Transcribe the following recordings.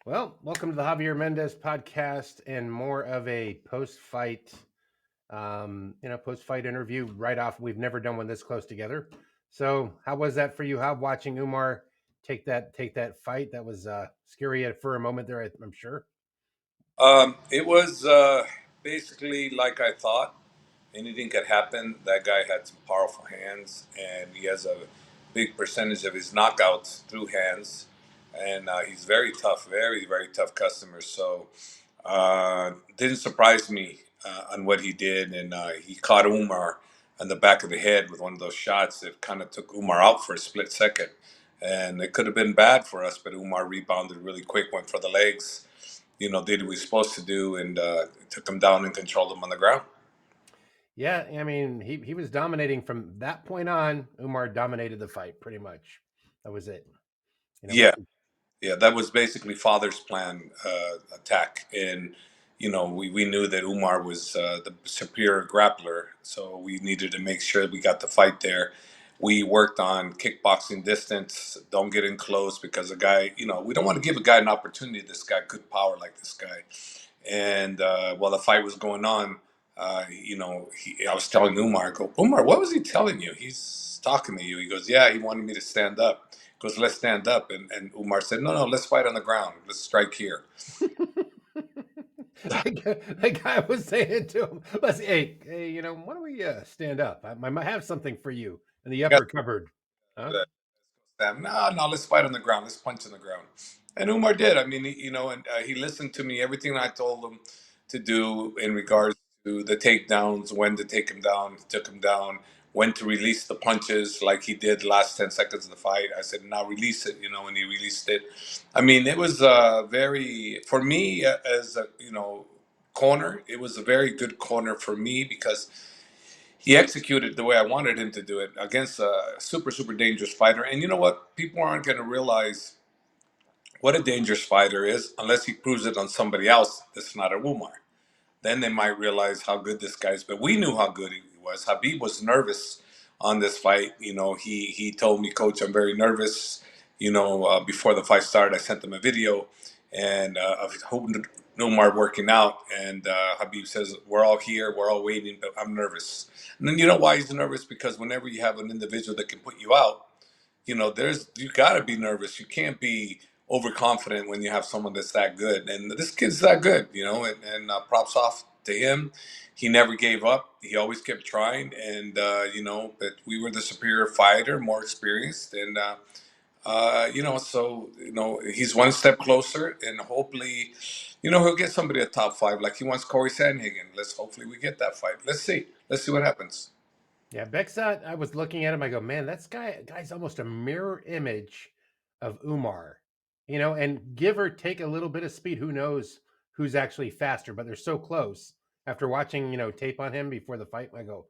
Well, welcome to the Javier Mendez podcast and more of a post-fight, post-fight interview right off. We've never done one this close together. So, how was that for you? How watching Umar take that fight? That was scary for a moment there. I'm sure. It was basically like I thought. Anything could happen. That guy had some powerful hands, and he has a big percentage of his knockouts through hands. And he's very tough, very, very tough customer. So didn't surprise me on what he did. And he caught Umar on the back of the head with one of those shots that kind of took Umar out for a split second. And it could have been bad for us, but Umar rebounded really quick, went for the legs, did what he's supposed to do, and took him down and controlled him on the ground. Yeah, I mean, he was dominating from that point on. Umar dominated the fight pretty much. That was it. Yeah, yeah, that was basically Father's plan attack, and we knew that Umar was the superior grappler, so we needed to make sure we got the fight there. We worked on kickboxing distance. Don't get in close because the guy, we don't want to give a guy an opportunity. This guy could power like this guy, and while the fight was going on, I was telling Umar, I go, Umar, what was he telling you? He's talking to you. He goes, yeah, he wanted me to stand up. He goes, let's stand up. And Umar said, no, let's fight on the ground. Let's strike here. The guy was saying to him, "Let's, hey, why don't we stand up? I might have something for you in the Yeah, upper cupboard." Huh? no, let's fight on the ground. Let's punch on the ground. And Umar did. I mean, and he listened to me, everything I told him to do in regards to the takedowns, when to take him down, took him down, when to release the punches like he did the last 10 seconds of the fight. I said, now release it, and he released it. I mean, it was very, for me as a, corner, it was a very good corner for me because he executed the way I wanted him to do it against a super, super dangerous fighter. And you know what? People aren't going to realize what a dangerous fighter is unless he proves it on somebody else that's not a Umar. Then they might realize how good this guy is. But we knew how good he was. Habib was nervous on this fight. He told me, Coach, I'm very nervous. Before the fight started, I sent him a video and of Umar working out. And Habib says, we're all here, we're all waiting, but I'm nervous. And then you know why he's nervous? Because whenever you have an individual that can put you out, you got to be nervous. You can't be overconfident when you have someone that's that good. And this kid's that good, and props off to him. He never gave up. He always kept trying, and but we were the superior fighter, more experienced, and so he's one step closer, and hopefully, he'll get somebody at top five like he wants Corey Sandhagen. Hopefully we get that fight. Let's see what happens. Yeah, Bexat. I was looking at him. I go, man, guy's almost a mirror image of Umar. And give or take a little bit of speed. Who knows who's actually faster? But they're so close. After watching tape on him before the fight, I go,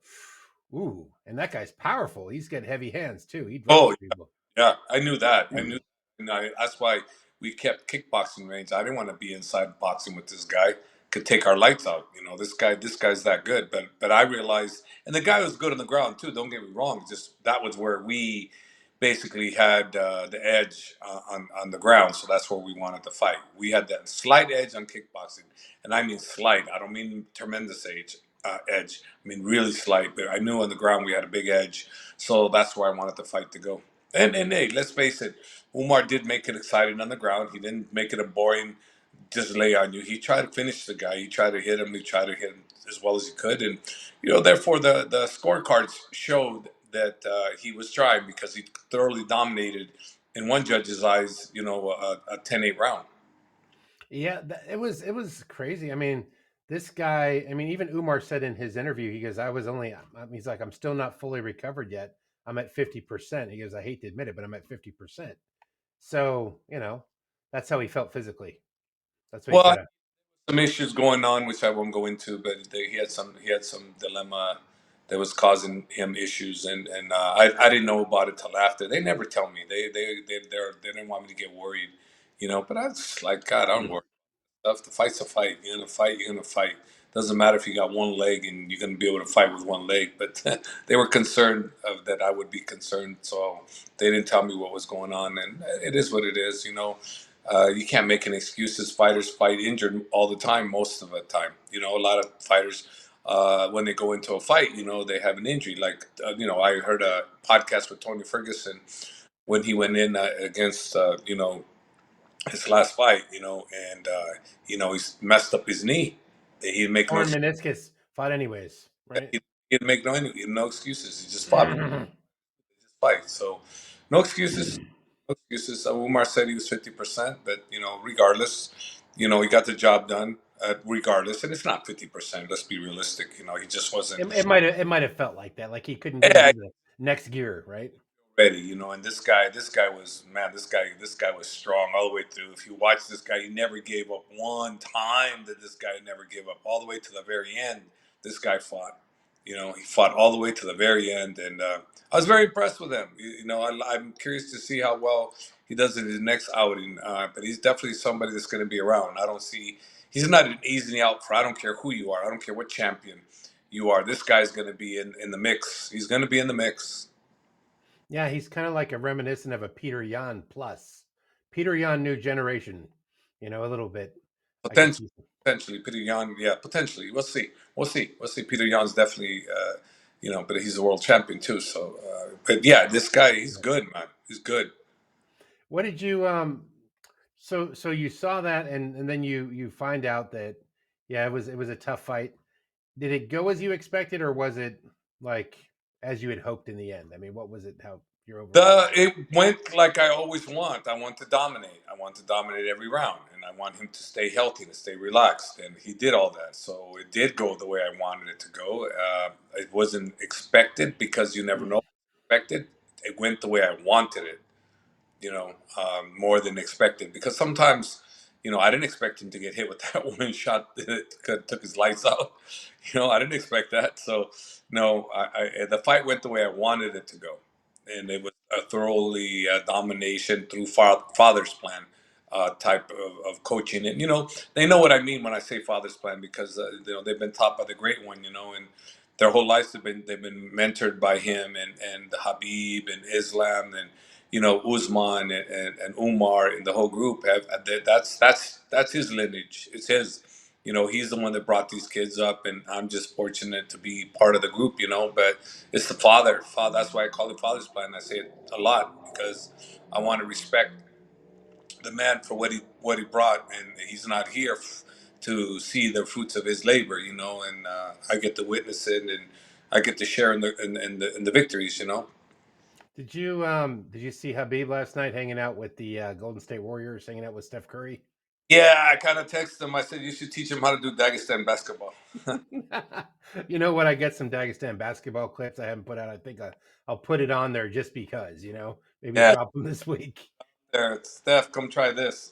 ooh, and that guy's powerful. He's got heavy hands too. He drops Oh, people. yeah, I knew that. I knew, and that's why we kept kickboxing range. I didn't want to be inside boxing with this guy. Could take our lights out. This guy's that good. But I realized, and the guy was good on the ground too. Don't get me wrong. Just that was where we basically had the edge on the ground. So that's where we wanted to fight. We had that slight edge on kickboxing, and I mean slight. I don't mean tremendous edge. I mean really slight. But I knew on the ground we had a big edge. So that's where I wanted the fight to go. And hey, let's face it, Umar did make it exciting on the ground. He didn't make it a boring just lay on you. He tried to finish the guy. He tried to hit him. He tried to hit him as well as he could. And, therefore the scorecards showed that he was trying because he thoroughly dominated, in one judge's eyes, a 10-8 round. Yeah, it was crazy. I mean, this guy. I mean, even Umar said in his interview, he goes, He's like, I'm still not fully recovered yet. I'm at 50%. He goes, I hate to admit it, but I'm at 50%. So that's how he felt physically. That's what he Well, said. some issues going on, which I won't go into, but he had some dilemma that was causing him issues, and I didn't know about it till after. They never tell me. They didn't want me to get worried, But I was like, God, I don't worry. Stuff. The fight's a fight. You're gonna fight. You're gonna fight. Doesn't matter if you got one leg and you're gonna be able to fight with one leg. But they were concerned of that I would be concerned, so they didn't tell me what was going on. And it is what it is. You can't make any excuses. Fighters fight injured all the time, most of the time. A lot of fighters, when they go into a fight, they have an injury. Like, I heard a podcast with Tony Ferguson when he went in against, his last fight, and, he's messed up his knee. He didn't make no, Torn meniscus, fought anyways, right? he didn't make no excuses. He just fought. Fight. So no excuses. No excuses. Umar said he was 50%, but regardless, he got the job done. Regardless, and it's not 50%. Let's be realistic. He just wasn't It might have felt like that, like he couldn't get yeah, into the next gear, right? ready. And this guy was man. This guy was strong all the way through. If you watch this guy, he never gave up one time. That this guy never gave up all the way to the very end. This guy fought. He fought all the way to the very end, and I was very impressed with him. I'm curious to see how well he does in his next outing. But he's definitely somebody that's going to be around. I don't see he's not an easy out for. I don't care who you are. I don't care what champion you are. This guy's going to be in the mix. He's going to be in the mix. Yeah, he's kind of like a reminiscent of a Peter Yan plus. Peter Yan new generation, a little bit. I could Potentially, see. potentially, Peter Yan. Yeah, potentially. We'll see. We'll see. We'll see. Peter Yan's definitely, but he's a world champion too. So, but yeah, this guy, he's good, man. He's good. What did you so you saw that, and then you find out that, yeah, it was a tough fight. Did it go as you expected, or was it like as you had hoped in the end? I mean, what was it, how your overall It went like I always want. I want to dominate. I want to dominate every round, and I want him to stay healthy and stay relaxed. And he did all that, so it did go the way I wanted it to go. It wasn't expected because you never know. Expected. It went the way I wanted it. More than expected. Because sometimes, I didn't expect him to get hit with that one shot that took his lights out. I didn't expect that. So, no, the fight went the way I wanted it to go. And it was a thoroughly domination through father's plan type of coaching. And, they know what I mean when I say father's plan because, they've been taught by the great one, and their whole lives they've been mentored by him and Habib and Islam and Usman and Umar and the whole group that's his lineage. It's his. He's the one that brought these kids up, and I'm just fortunate to be part of the group. But it's the father. Father. That's why I call it father's plan. I say it a lot because I want to respect the man for what he brought, and he's not here to see the fruits of his labor. And I get to witness it, and I get to share in the victories. did you see Habib last night hanging out with the Golden State Warriors, hanging out with Steph Curry? Yeah, I kind of texted him. I said you should teach him how to do Dagestan basketball. You know what? I get some Dagestan basketball clips I haven't put out. I think I'll put it on there just because, maybe Yeah, drop them this week. there, Steph, come try this.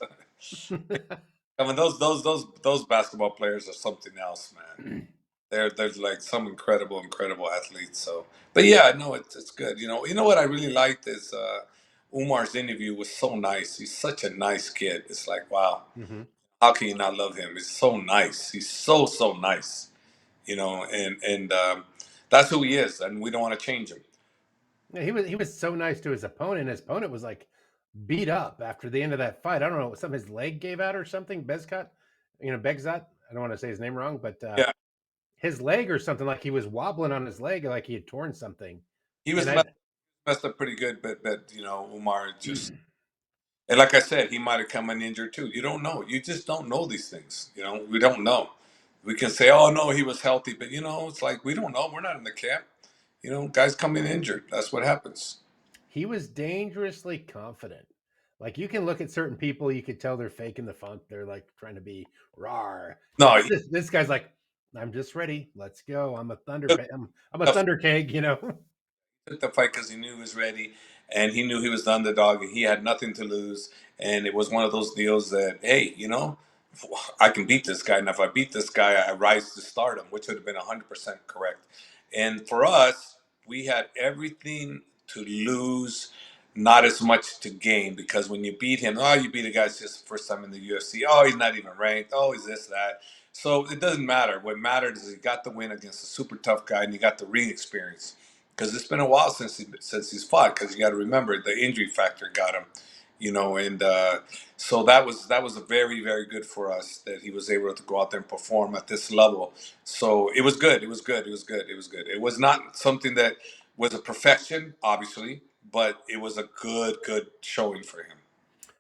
I mean, those basketball players are something else, man. They're like some incredible athletes. So, but yeah, no, it's good. You know what I really liked is Umar's interview was so nice. He's such a nice kid. It's like, wow, Hmm. how can you not love him? He's so nice. He's so nice. And that's who he is, and we don't want to change him. Yeah, he was so nice to his opponent. His opponent was like beat up after the end of that fight. I don't know, some his leg gave out or something. Bezcott, Begzat. I don't want to say his name wrong, but Yeah, his leg or something, like he was wobbling on his leg, like he had torn something. he And was I, messed up pretty good, but Umar just and like I said, he might have come in injured too. You don't know. You just don't know these things. We don't know. We can say, "Oh no, he was healthy," but it's like we don't know. We're not in the camp. Guys come in injured. That's what happens. he was dangerously confident. Like, you can look at certain people, you could tell they're faking the funk. They're like trying to be rar. No, This guy's like, I'm just ready. Let's go. I'm a thunder. took I'm a the, thunder keg. took the fight because he knew he was ready, and he knew he was the underdog, and he had nothing to lose. And it was one of those deals that, hey, I can beat this guy, and if I beat this guy, I rise to stardom, which would have been 100% correct. And for us, we had everything to lose, not as much to gain, because when you beat him, oh, you beat a guy just first time in the UFC. Oh, he's not even ranked. Oh, he's this, that. So it doesn't matter. What mattered is he got the win against a super tough guy, and he got the ring experience. Because it's been a while since he's fought. Because you got to remember the injury factor got him, And so that was a very very good for us that he was able to go out there and perform at this level. So it was good. It was good. It was good. It was good. It was not something that was a perfection, obviously, but it was a good showing for him.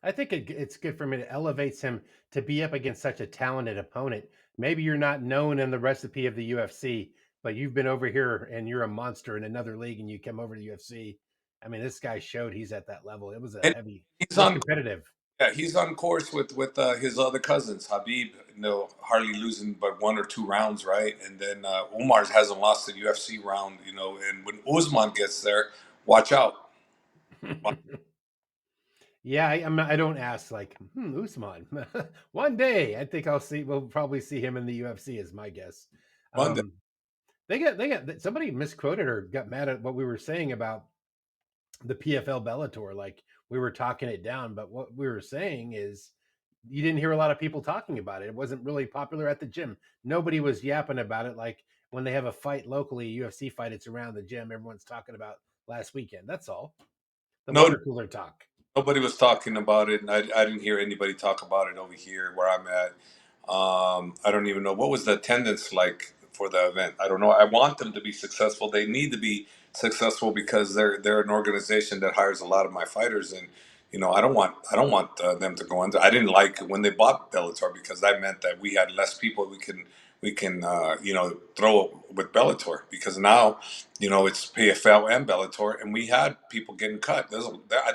I think it's good for him. It elevates him to be up against such a talented opponent. Maybe you're not known in the recipe of the UFC, but you've been over here and you're a monster in another league, and you come over to the UFC. I mean, this guy showed he's at that level. It was a And heavy. he's It was on competitive. yeah, he's on course with his other cousins. Habib, hardly losing but 1 or 2 rounds, right? And then Umar hasn't lost a UFC round, And when Usman gets there, watch out. Yeah, I don't ask like, Usman. One day, I think I'll see. We'll probably see him in the UFC, is my guess. Monday. Um, they got somebody misquoted or got mad at what we were saying about the PFL Bellator. Like, we were talking it down, but what we were saying is you didn't hear a lot of people talking about it. It wasn't really popular at the gym. Nobody was yapping about it. Like when they have a fight locally, a UFC fight, it's around the gym. Everyone's talking about last weekend. That's all. The No, water cooler talk. nobody was talking about it, and I didn't hear anybody talk about it over here where I'm at. I don't even know what was the attendance like for the event. I don't know. I want them to be successful. They need to be successful because they're an organization that hires a lot of my fighters, and I don't want them to go under. I didn't like when they bought Bellator because that meant that we had less people we can throw with Bellator because now it's PFL and Bellator, and we had people getting cut.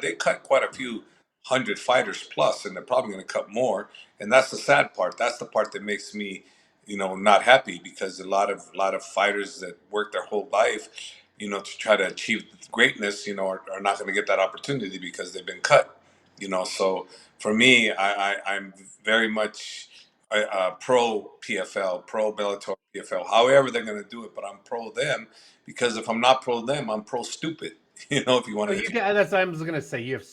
They cut quite a few hundred fighters plus, and they're probably going to cut more. And that's the sad part. That's the part that makes me, not happy because a lot of fighters that work their whole life, to try to achieve greatness, are not going to get that opportunity because they've been cut. So for me, I'm very much pro PFL, pro Bellator PFL. However they're going to do it, but I'm pro them because if I'm not pro them, I'm pro stupid. If you want Oh, to, you can. That's what I was gonna say. You have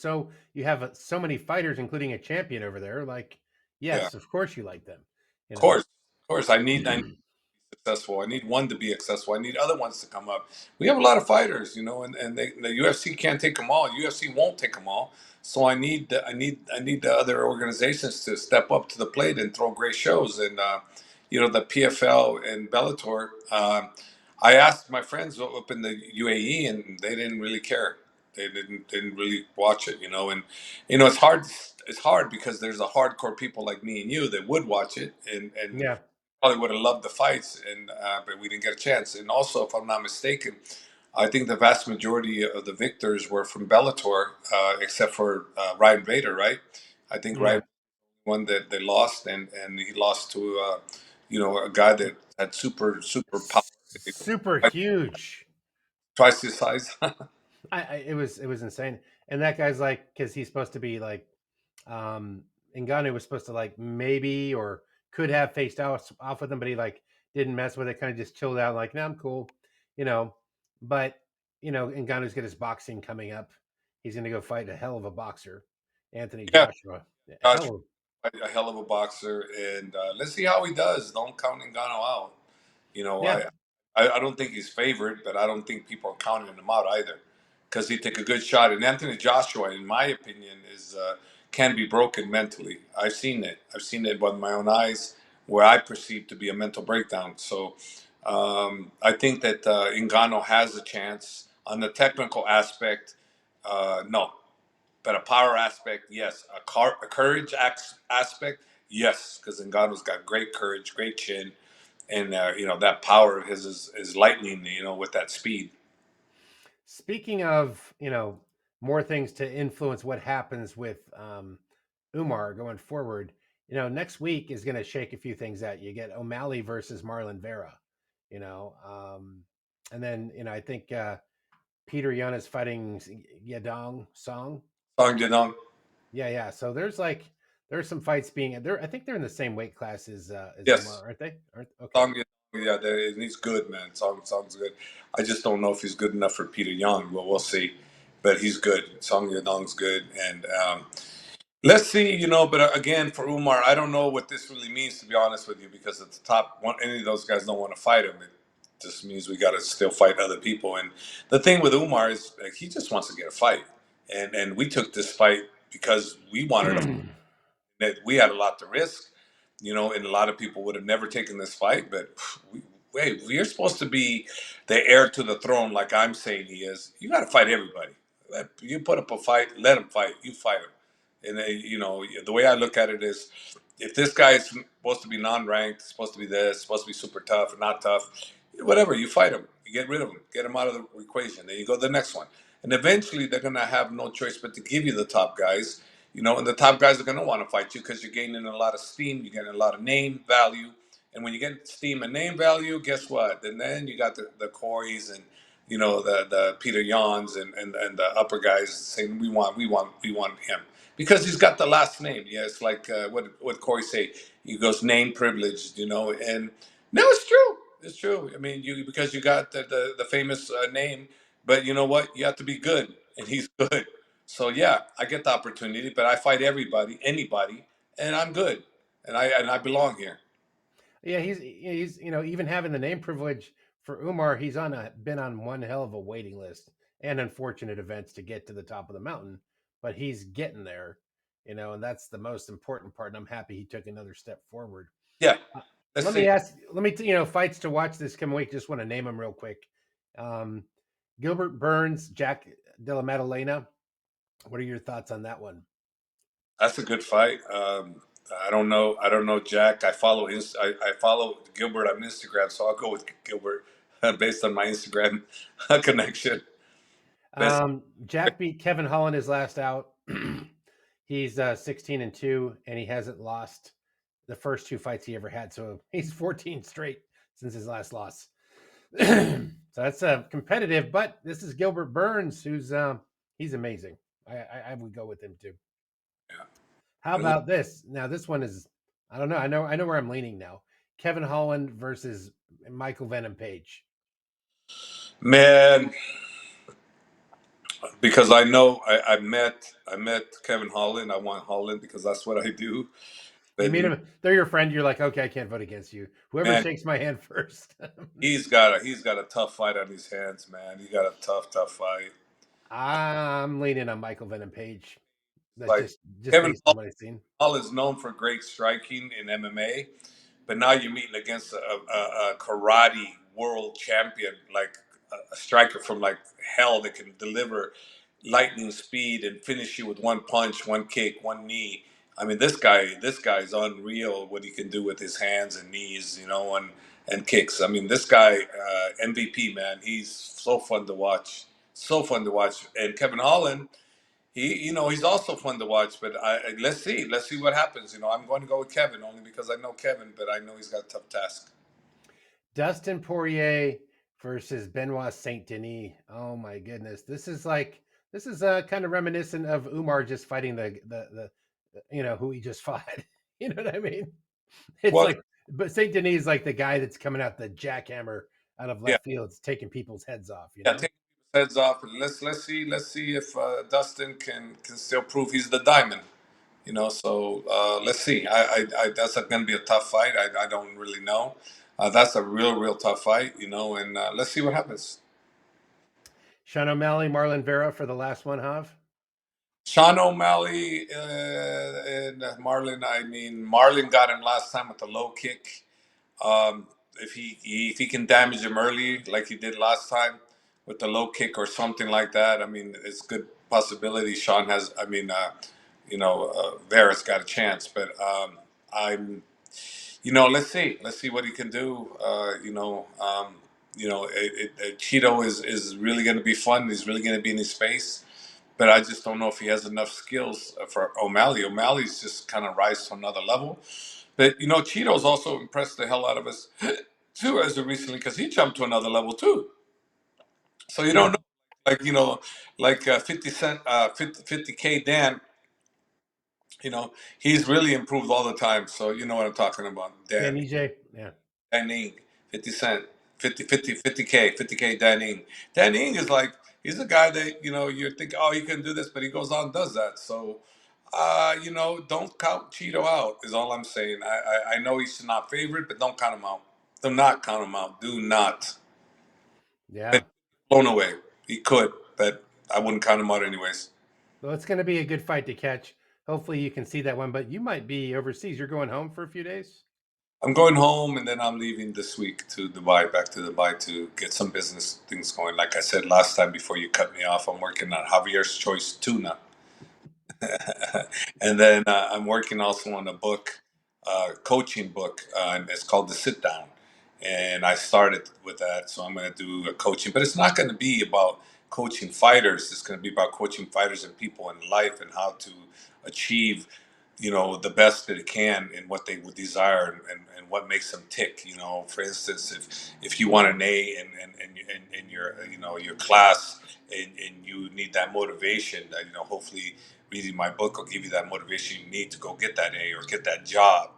so many fighters, including a champion over there. Like, yeah, of yes, of course you like them. You know. course, of course. I need successful. I need one to be successful. I need other ones to come up. We have a lot of fighters, and the UFC can't take them all. UFC won't take them all. So I need the other organizations to step up to the plate and throw great shows. And the PFL and Bellator. I asked my friends up in the UAE, and they didn't really care. They didn't really watch it, and it's hard. It's hard because there's a hardcore people like me and you that would watch it, and Yeah. probably would have loved the fights, and but we didn't get a chance. And also, if I'm not mistaken, I think the vast majority of the victors were from Bellator, except for Ryan Bader, right? I think Ryan Yeah. won that they lost, and he lost to a guy that had super power, Super huge. twice his size. It was insane. And that guy's like, because he's supposed to be like, Ngannou was supposed to like maybe or could have faced off with him, but he like didn't mess with it. Kind of just chilled out, like, nah, I'm cool, you know. But Ngannou's got his boxing coming up. He's gonna go fight a hell of a boxer, Anthony Yeah, Joshua. Josh, Hell of a hell of a boxer, and let's see how he does. Don't count Ngannou out. You know, Yeah, I, I don't think he's favored, but I don't think people are counting him out either, because he took a good shot. And Anthony Joshua, in my opinion, is can be broken mentally. I've seen it. I've seen it with my own eyes, where I perceive to be a mental breakdown. So I think that Ngannou has a chance on the technical aspect. No, but a power aspect, yes. A courage aspect, yes, because Ngannou's got great courage, great chin, and that power of his is lightning. With that speed. speaking of, more things to influence what happens with Umar going forward, next week is going to shake a few things out. You get O'Malley versus Marlon Vera, and then, I think Peter Yan is fighting Yadong Song. Song Janong, Yeah, yeah. So there's some fights being there. I think they're in the same weight class as yes, Umar, aren't they? Aren't okay. Song Janong, yeah, and he's good, man. Song's good. I just don't know if he's good enough for Peter Young. Well, we'll see, but he's good. Song Yadong's good, and let's see, but again, for Umar, I don't know what this really means, to be honest with you, because at the top, any of those guys don't want to fight him. It just means we got to still fight other people. And the thing with Umar is, like, he just wants to get a fight, and we took this fight. because we wanted to, that we had a lot to risk, and a lot of people would have never taken this fight. But we, wait, we're supposed to be the heir to the throne, like I'm saying he is. You got to fight everybody. You put up a fight, let them fight. You fight them. And the way I look at it is, if this guy is supposed to be non-ranked, supposed to be this, supposed to be super tough, not tough, whatever, you fight him. You get rid of him, get him out of the equation. Then you go to the next one, and eventually they're gonna have no choice but to give you the top guys. And the top guys are going to want to fight you because you're gaining a lot of steam, you're getting a lot of name value, and when you get steam and name value, guess what? And then you got the Corys and the Peter Yans and the upper guys saying we want him because he's got the last name. Yeah, it's like what Corey say. He goes name privileged, and no, it's true. It's true. I mean, you because you got the famous name, but you know what? You have to be good, and he's good. So yeah, I get the opportunity, but I fight everybody, anybody, and I'm good, and I belong here. Yeah, he's even having the name privilege for Umar, he's been on one hell of a waiting list and unfortunate events to get to the top of the mountain, but he's getting there, and that's the most important part. And I'm happy he took another step forward. Yeah, Uh, let's let me see. ask, fights to watch this coming week. Just want to name them real quick. Um, Gilbert Burns, Jack Della Maddalena. What are your thoughts on that one? That's a good fight. I don't know. I don't know Jack. I follow Gilbert on Instagram, so I'll go with Gilbert based on my Instagram connection. Best. Jack beat Kevin Holland his last out. He's 16-2, and he hasn't lost the first two fights he ever had. So he's 14 straight since his last loss. So that's competitive. But this is Gilbert Burns, who's he's amazing. I would go with him too. How Yeah. about this? Now this one is I don't know. I know where I'm leaning now. Kevin Holland versus Michael Venom Page. Man, because I met Kevin Holland. I want Holland because that's what I do. You But meet him, they're your friend. You're like, okay, I can't vote against you. Whoever man, shakes my hand first. he's got a tough fight on his hands, man. He got a tough fight. I'm leaning on Michael Venom Page. That's Like just Kevin based on what I've seen. Holland is known for great striking in MMA, but now you're meeting against a karate world champion, like a striker from like hell that can deliver lightning speed and finish you with one punch, one kick, one knee. I mean, this guy's unreal what he can do with his hands and knees, and kicks. I mean, this guy, MVP man, he's so fun to watch, so fun to watch. And Kevin Holland, he's also fun to watch. But let's see what happens. I'm going to go with Kevin only because I know Kevin, but I know he's got a tough task. Dustin Poirier versus Benoit Saint Denis. Oh my goodness, this is kind of reminiscent of Umar just fighting the who he just fought. You know what I mean? It's Well, like, but Saint Denis is like the guy that's coming out the jackhammer out of yeah, left field, it's taking people's heads off. yeah. Take his heads off. And let's see if Dustin can still prove he's the diamond. So let's see. That's going to be a tough fight. I don't really know. That's a real tough fight. And let's see what happens. Sean O'Malley, Marlon Vera for the last one, Hav. Sean O'Malley and Marlon. I mean, Marlon got him last time with the low kick. If he can damage him early, like he did last time, with the low kick or something like that, I mean, it's good possibility. Sean has. I mean, Vera's got a chance, but I'm. Let's see what he can do. Cheeto is really going to be fun. He's really going to be in his space, but I just don't know if he has enough skills for O'Malley. O'Malley's just kind of rise to another level. But Cheeto's also impressed the hell out of us too as of recently because he jumped to another level too. So you don't Yeah, know, like like 50 Cent, 50K Dan. He's really improved all the time. So you know what I'm talking about, Dan Dan. EJ. Yeah, Danning, 50 Cent, 50K, 50K Danning. Danning is like, he's a guy that, you think, oh, he can do this, but he goes out and does that. So, don't count Cheeto out, is all I'm saying. I know he's not favorite, but don't count him out. Do not count him out. Do not. But yeah. blown away. He could, but I wouldn't count him out anyways. Well, it's going to be a good fight to catch. Hopefully, you can see that one. But you might be overseas. You're going home for a few days. I'm going home and then I'm leaving this week to Dubai, back to Dubai to get some business things going. Like I said last time before you cut me off, I'm working on Javier's Choice Tuna. And then I'm working also on a book, coaching book, and it's called The Sit Down. And I started with that, so I'm going to do a coaching, but it's not going to be about coaching fighters. It's going to be about coaching fighters and people in life and how to achieve, the best that it can in what they would desire and what makes them tick. For instance, if you want an A in your your class and you need that motivation, that hopefully reading my book will give you that motivation you need to go get that A or get that job,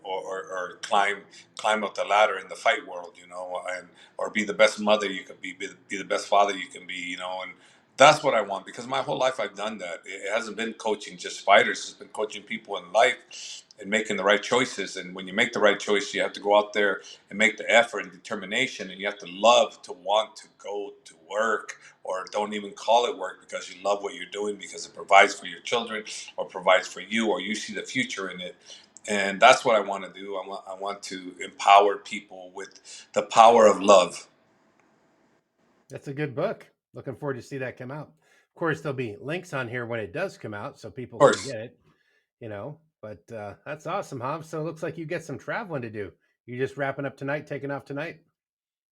or climb up the ladder in the fight world, and or be the best mother you could be the best father you can be, and that's what I want because my whole life I've done that. It hasn't been coaching just fighters; it's been coaching people in life and making the right choices. And when you make the right choice, you have to go out there and make the effort and determination, and you have to love to want to go to work, or don't even call it work because you love what you're doing because it provides for your children or provides for you or you see the future in it. And that's what I want to do. I want to empower people with the power of love. That's a good book. Looking forward to see that come out. Of course, there'll be links on here when it does come out, so people Of can course. get it. But that's awesome, Hobbs. So it looks like you get some traveling to do. You just wrapping up tonight, taking off tonight.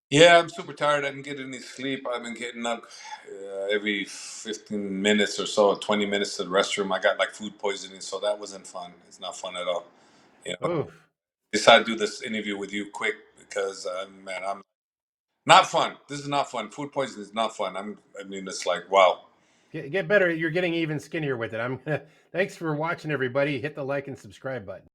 Yeah, I'm super tired. I didn't get any sleep. I've been getting up every 15 minutes or so, 20 minutes to the restroom. I got like food poisoning, so that wasn't fun. It's not fun at all. You know, Oh, decided to do this interview with you quick because, man, I'm not fun. This is not fun. Food poisoning is not fun. I mean, it's like, wow. get better. You're getting even skinnier with it. I'm. Thanks for watching, everybody. Hit the like and subscribe button.